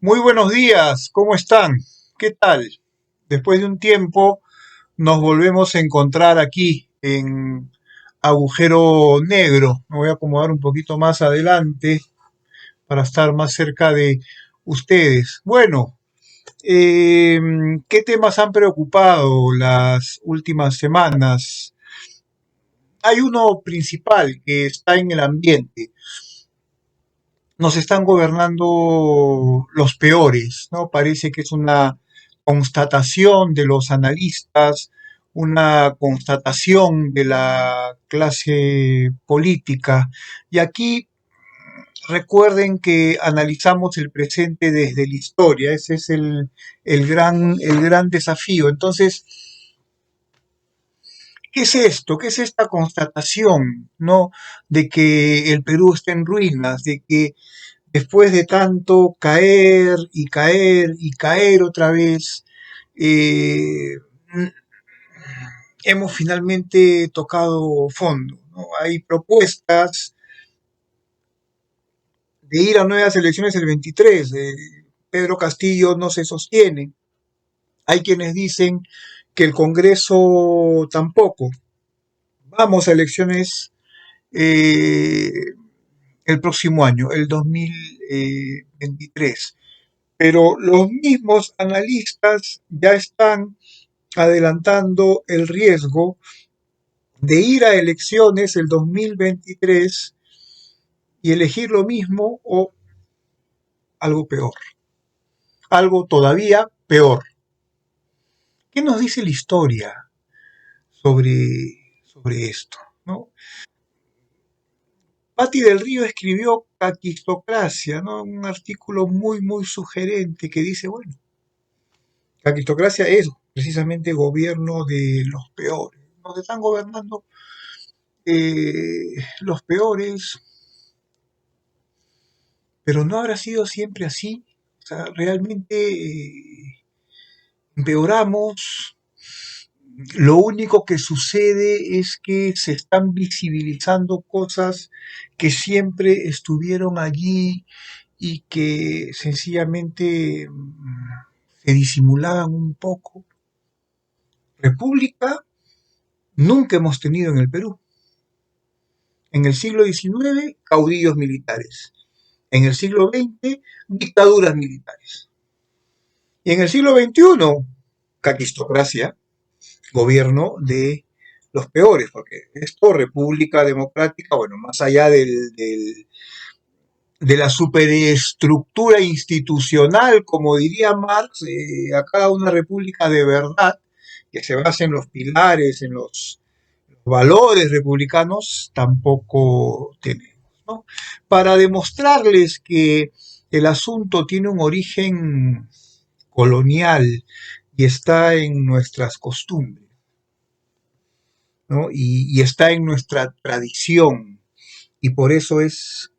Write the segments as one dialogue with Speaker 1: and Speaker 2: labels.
Speaker 1: Muy buenos días, ¿cómo están? ¿Qué tal? Después de un tiempo nos volvemos a encontrar aquí en Agujero Negro. Me voy a acomodar un poquito más adelante para estar más cerca de ustedes. Bueno, ¿qué temas han preocupado las últimas semanas? Hay uno principal que está en el ambiente. Nos están gobernando los peores, ¿no? Parece que es una constatación de los analistas, una constatación de la clase política. Y aquí recuerden que analizamos el presente desde la historia, ese es el gran desafío. Entonces, ¿qué es esto? ¿Qué es esta constatación, ¿no? De que el Perú está en ruinas, de que después de tanto caer y caer y caer otra vez, eh, hemos finalmente tocado fondo, ¿no? Hay propuestas de ir a nuevas elecciones el 23. Pedro Castillo no se sostiene. Hay quienes dicen que el Congreso tampoco. Vamos a elecciones eh, el próximo año, el 2023. Pero los mismos analistas ya están adelantando el riesgo de ir a elecciones el 2023 y elegir lo mismo o algo peor, algo todavía peor. ¿Qué nos dice la historia sobre esto? ¿No? Patti del Río escribió Caquistocracia, ¿no? Un artículo muy sugerente que dice, bueno, Caquistocracia es precisamente gobierno de los peores. Nos están gobernando los peores, pero no habrá sido siempre así. O sea, realmente empeoramos. Lo único que sucede es que se están visibilizando cosas que siempre estuvieron allí y que sencillamente se disimulaban un poco. República nunca hemos tenido en el Perú. En el siglo XIX, caudillos militares. En el siglo XX, dictaduras militares. Y en el siglo XXI, caquistocracia, gobierno de los peores, porque esto, república democrática, bueno, más allá de la superestructura institucional, como diría Marx, acá una república de verdad, que se basa en los pilares, en los valores republicanos, tampoco tenemos, ¿no? Para demostrarles que el asunto tiene un origen colonial y está en nuestras costumbres, ¿no? Y está en nuestra tradición y por eso es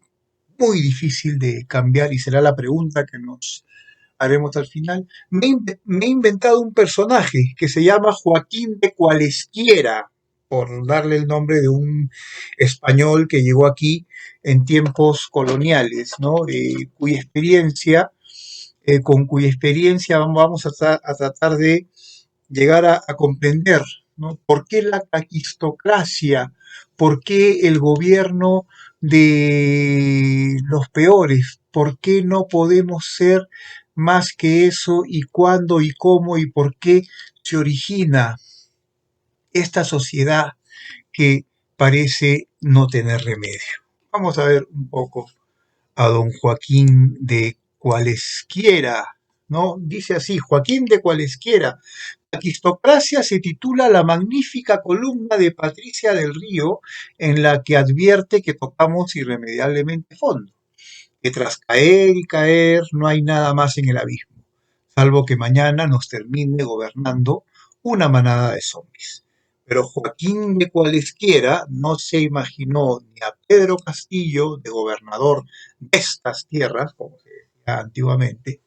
Speaker 1: muy difícil de cambiar y será la pregunta que nos haremos al final. Me he inventado un personaje que se llama Joaquín de Cualesquiera, por darle el nombre de un español que llegó aquí en tiempos coloniales, ¿no? Con cuya experiencia vamos a tratar de llegar a comprender, ¿no? ¿Por qué la taquistocracia? ¿Por qué el gobierno de los peores? ¿Por qué no podemos ser más que eso? ¿Y cuándo y cómo y por qué se origina esta sociedad que parece no tener remedio? Vamos a ver un poco a don Joaquín de Cualesquiera, ¿no? Dice así, Joaquín de Cualesquiera. Aristocracia se titula la magnífica columna de Patricia del Río en la que advierte que tocamos irremediablemente fondo, que tras caer y caer no hay nada más en el abismo, salvo que mañana nos termine gobernando una manada de zombies. Pero Joaquín de Cualesquiera no se imaginó ni a Pedro Castillo de gobernador de estas tierras, como se decía antiguamente,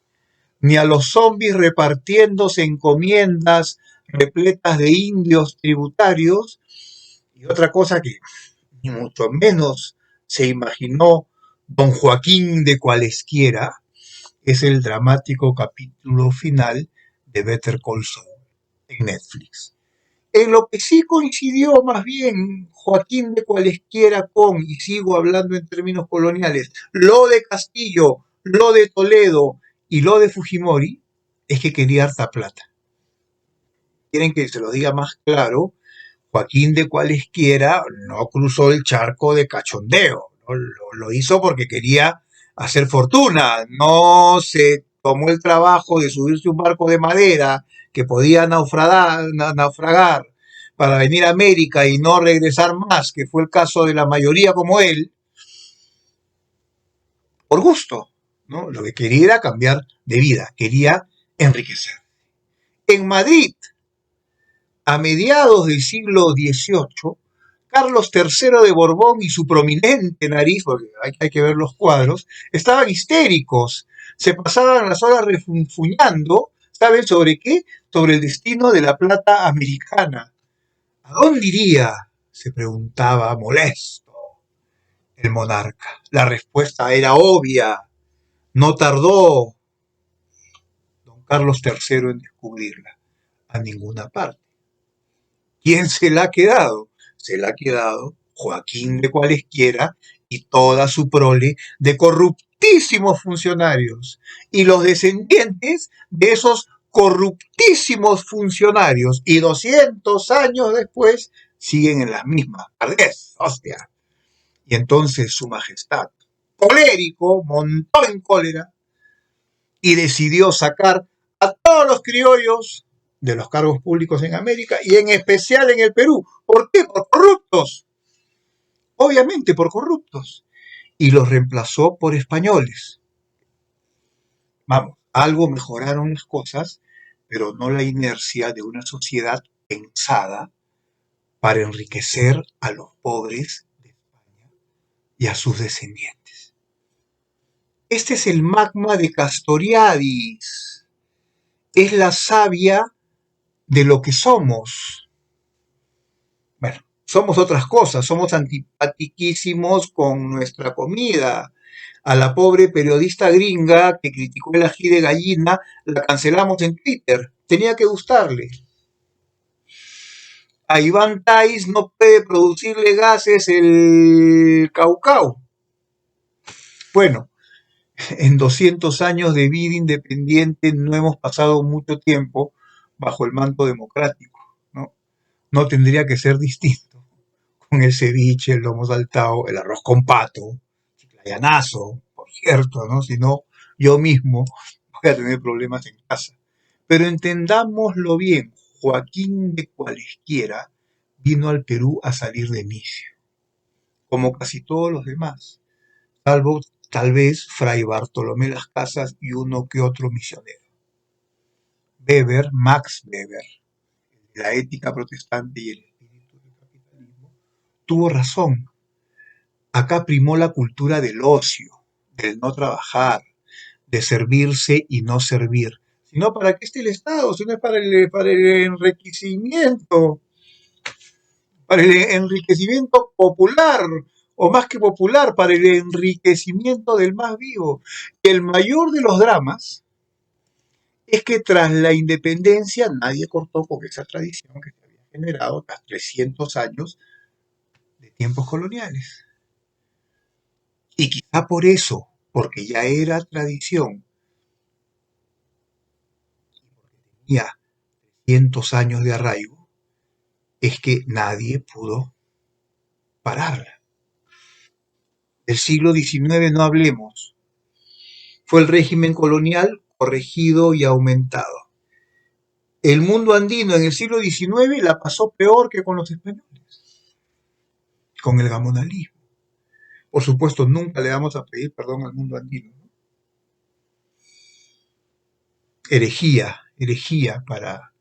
Speaker 1: ni a los zombies repartiéndose encomiendas repletas de indios tributarios, y otra cosa que ni mucho menos se imaginó don Joaquín de Cualesquiera, es el dramático capítulo final de Better Call Saul en Netflix. En lo que sí coincidió más bien Joaquín de cualesquiera con, y sigo hablando en términos coloniales, lo de Castillo, lo de Toledo y lo de Fujimori, es que quería harta plata. Quieren que se lo diga más claro, Joaquín de cualesquiera no cruzó el charco de cachondeo, ¿no? Lo hizo porque quería hacer fortuna, no se tomó el trabajo de subirse a un barco de madera que podía naufragar para venir a América y no regresar más, que fue el caso de la mayoría como él, por gusto, ¿no? Lo que quería era cambiar de vida, quería enriquecer. En Madrid, a mediados del siglo XVIII, Carlos III de Borbón y su prominente nariz, porque hay que ver los cuadros, estaban histéricos. Se pasaban las horas refunfuñando, ¿saben sobre qué? Sobre el destino de la plata americana. ¿A dónde iría? Se preguntaba molesto el monarca. La respuesta era obvia. No tardó don Carlos III en descubrirla. A ninguna parte. ¿Quién se la ha quedado? Se la ha quedado Joaquín de cualesquiera y toda su prole de corruptísimos funcionarios. Y los descendientes de esos corruptísimos funcionarios y 200 años después siguen en las mismas. ¡Ardez! ¡Hostia! Y entonces su majestad, colérico, montó en cólera y decidió sacar a todos los criollos de los cargos públicos en América y en especial en el Perú. ¿Por qué? Por corruptos. Obviamente por corruptos. Y los reemplazó por españoles. Vamos, algo mejoraron las cosas, pero no la inercia de una sociedad pensada para enriquecer a los pobres de España y a sus descendientes. Este es el magma de Castoriadis. Es la savia de lo que somos. Bueno, somos otras cosas, somos antipatiquísimos con nuestra comida. A la pobre periodista gringa que criticó el ají de gallina, la cancelamos en Twitter. Tenía que gustarle. A Iván Tais no puede producirle gases el caucao. Bueno, en 200 años de vida independiente no hemos pasado mucho tiempo bajo el manto democrático, ¿no? No tendría que ser distinto con el ceviche, el lomo saltado, el arroz con pato, chiclayanazo, por cierto, ¿no? Si no, yo mismo voy a tener problemas en casa. Pero entendámoslo bien, Joaquín de cualesquiera vino al Perú a salir de misio, como casi todos los demás, salvo tal vez Fray Bartolomé Las Casas y uno que otro misionero. Weber, Max Weber, la ética protestante y el espíritu del capitalismo, tuvo razón. Acá primó la cultura del ocio, del no trabajar, de servirse y no servir. Sino para qué está el Estado, si no es para el enriquecimiento popular, o más que popular, para el enriquecimiento del más vivo. El mayor de los dramas es que tras la independencia nadie cortó con esa tradición que se había generado tras 300 años de tiempos coloniales. Y quizá por eso, porque ya era tradición, ya 300 años de arraigo, es que nadie pudo pararla. Del siglo XIX no hablemos. Fue el régimen colonial corregido y aumentado. El mundo andino en el siglo XIX la pasó peor que con los españoles, con el gamonalismo. Por supuesto, nunca le vamos a pedir perdón al mundo andino, ¿no? Herejía para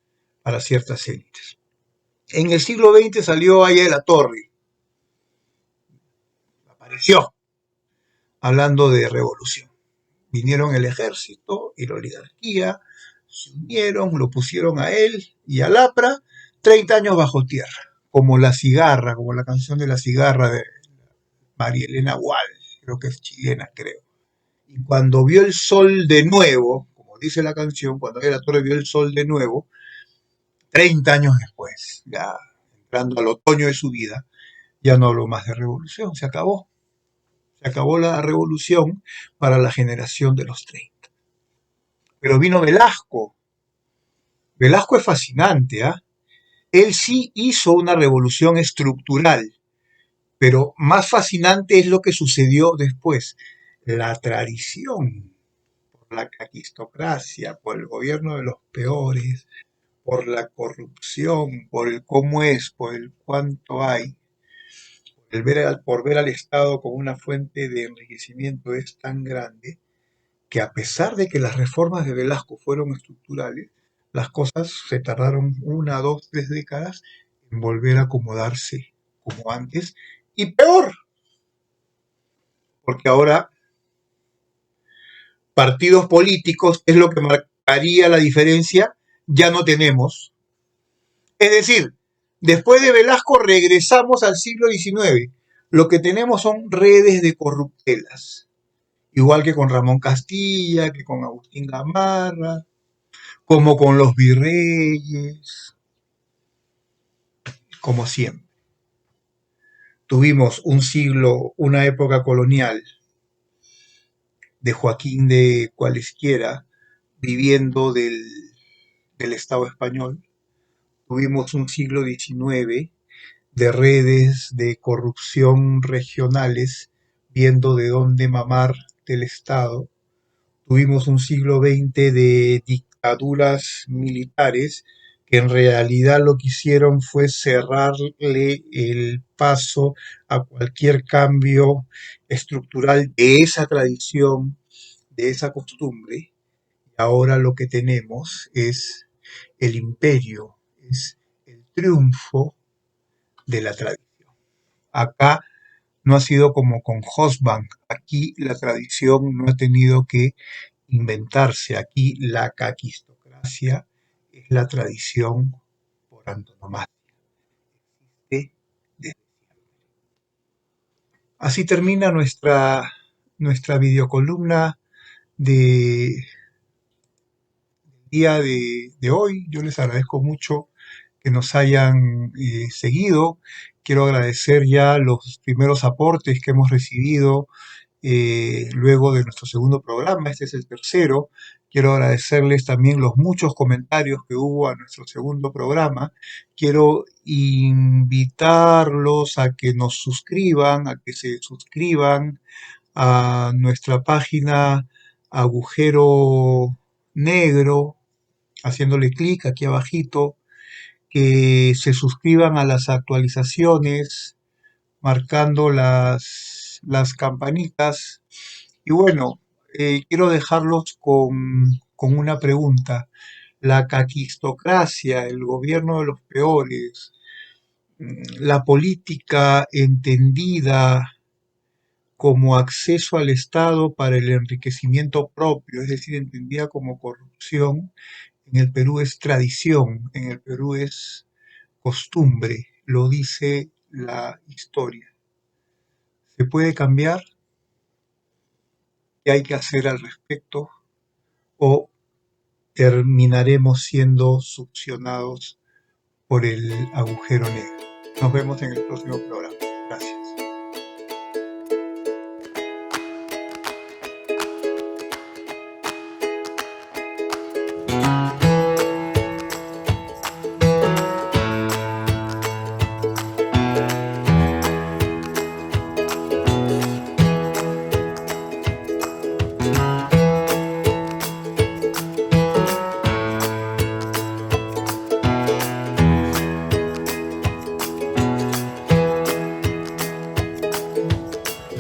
Speaker 1: ciertas élites. En el siglo XX salió Aya de la Torre, apareció hablando de revolución. Vinieron el ejército y la oligarquía, se unieron, lo pusieron a él y a Lapra, 30 años bajo tierra, como La Cigarra, como la canción de La Cigarra de María Elena Walsh, creo que es chilena, creo. Y cuando vio el sol de nuevo, como dice la canción, cuando la torre vio el sol de nuevo, 30 años después, ya entrando al otoño de su vida, ya no habló más de revolución, se acabó. Se acabó la revolución para la generación de los 30. Pero vino Velasco. Velasco es fascinante, ¿ah? Él sí hizo una revolución estructural, pero más fascinante es lo que sucedió después. La tradición, por la caquistocracia, por el gobierno de los peores, por la corrupción, por el cómo es, por el cuánto hay, por ver al Estado como una fuente de enriquecimiento es tan grande que a pesar de que las reformas de Velasco fueron estructurales, las cosas se tardaron 1, 2, 3 décadas en volver a acomodarse como antes, y peor, porque ahora partidos políticos es lo que marcaría la diferencia, ya no tenemos. Es decir, después de Velasco regresamos al siglo XIX. Lo que tenemos son redes de corruptelas, igual que con Ramón Castilla, que con Agustín Gamarra, como con los virreyes, como siempre. Tuvimos un siglo, una época colonial de Joaquín de cualesquiera viviendo del Estado español. Tuvimos un siglo XIX de redes de corrupción regionales, viendo de dónde mamar del Estado. Tuvimos un siglo XX de dictaduras militares que en realidad lo que hicieron fue cerrarle el paso a cualquier cambio estructural de esa tradición, de esa costumbre. Ahora lo que tenemos es el imperio, es el triunfo de la tradición. Acá no ha sido como con Hobsbawm, aquí la tradición no ha tenido que inventarse, aquí la caquistocracia es la tradición por antonomasia. Así termina nuestra videocolumna de día de hoy. Yo les agradezco mucho que nos hayan seguido. Quiero agradecer ya los primeros aportes que hemos recibido luego de nuestro segundo programa. Este es el tercero. Quiero agradecerles también los muchos comentarios que hubo a nuestro segundo programa. Quiero invitarlos a que nos suscriban, a que se suscriban a nuestra página Agujero Negro, haciéndole clic aquí abajito, que se suscriban a las actualizaciones, marcando las campanitas. Y bueno, quiero dejarlos con una pregunta. La caquistocracia, el gobierno de los peores, la política entendida como acceso al Estado para el enriquecimiento propio, es decir, entendida como corrupción, en el Perú es tradición, en el Perú es costumbre, lo dice la historia. ¿Se puede cambiar? ¿Qué hay que hacer al respecto? ¿O terminaremos siendo succionados por el agujero negro? Nos vemos en el próximo programa.